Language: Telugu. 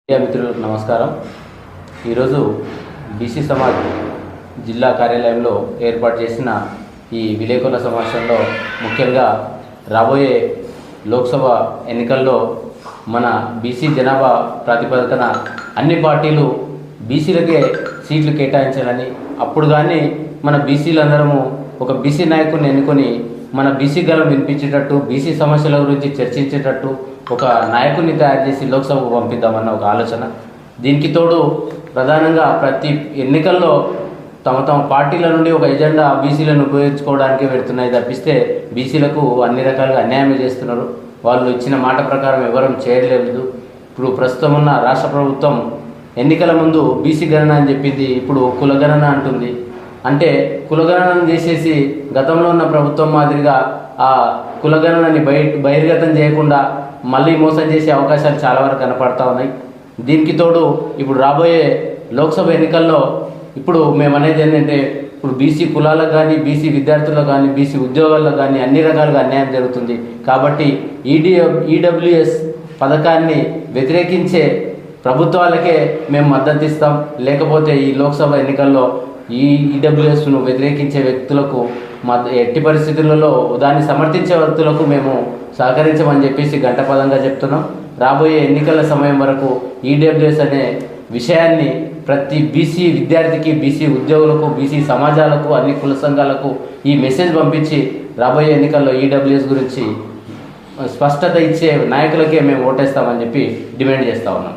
మీడియా మిత్రులకు నమస్కారం. ఈరోజు బీసీ సమాజ్ జిల్లా కార్యాలయంలో ఏర్పాటు చేసిన ఈ విలేకరుల సమావేశంలో ముఖ్యంగా రాబోయే లోక్సభ ఎన్నికల్లో మన బీసీ జనాభా ప్రాతిపదికన అన్ని పార్టీలు బీసీలకే సీట్లు కేటాయించాలని, అప్పుడు కానీ మన బీసీలందరము ఒక బీసీ నాయకుడిని ఎన్నుకొని మన బీసీ గలం వినిపించేటట్టు, బీసీ సమస్యల గురించి చర్చించేటట్టు ఒక నాయకుడిని తయారు చేసి లోక్సభకు పంపిద్దామన్న ఒక ఆలోచన. దీనికి తోడు ప్రధానంగా ప్రతి ఎన్నికల్లో తమ తమ పార్టీల నుండి ఒక ఎజెండా బీసీలను ఉపయోగించుకోవడానికి పెడుతున్నాయి తప్పిస్తే బీసీలకు అన్ని రకాలుగా అన్యాయం చేస్తున్నారు. వాళ్ళు ఇచ్చిన మాట ప్రకారం ఎవరూ చేయలేదు. ఇప్పుడు ప్రస్తుతం ఉన్న రాష్ట్ర ప్రభుత్వం ఎన్నికల ముందు బీసీ గణన అని చెప్పింది, ఇప్పుడు కులగణన అంటుంది. అంటే కులగణన చేసేసి గతంలో ఉన్న ప్రభుత్వం మాదిరిగా ఆ కులగణనని బహిర్గతం చేయకుండా మళ్ళీ మోసం చేసే అవకాశాలు చాలా వరకు కనపడతా ఉన్నాయి. దీనికి తోడు ఇప్పుడు రాబోయే లోక్సభ ఎన్నికల్లో ఇప్పుడు మేము అనేది ఏంటంటే, ఇప్పుడు బీసీ కులాలకు కానీ, బీసీ విద్యార్థులకు కానీ, బీసీ ఉద్యోగాలకు కానీ అన్ని రకాలుగా అన్యాయం జరుగుతుంది. కాబట్టి ఈడబ్ల్యూఎస్ పథకాన్ని వ్యతిరేకించే ప్రభుత్వాలకే మేము మద్దతు ఇస్తాం. లేకపోతే ఈ లోక్సభ ఎన్నికల్లో ఈ ఈడబ్ల్యూఎస్ను వ్యతిరేకించే వ్యక్తులకు ఎట్టి పరిస్థితులలో దాన్ని సమర్థించే వ్యక్తులకు మేము సహకరించమని చెప్పేసి గంటపదంగా చెప్తున్నాం. రాబోయే ఎన్నికల సమయం వరకు ఈడబ్ల్యూఎస్ అనే విషయాన్ని ప్రతి బీసీ విద్యార్థికి, బీసీ ఉద్యోగులకు, బీసీ సమాజాలకు, అన్ని కుల సంఘాలకు ఈ మెసేజ్ పంపించి రాబోయే ఎన్నికల్లో ఈడబ్ల్యూఎస్ గురించి స్పష్టత ఇచ్చే నాయకులకే మేము ఓటేస్తామని చెప్పి డిమాండ్ చేస్తూ ఉన్నాం.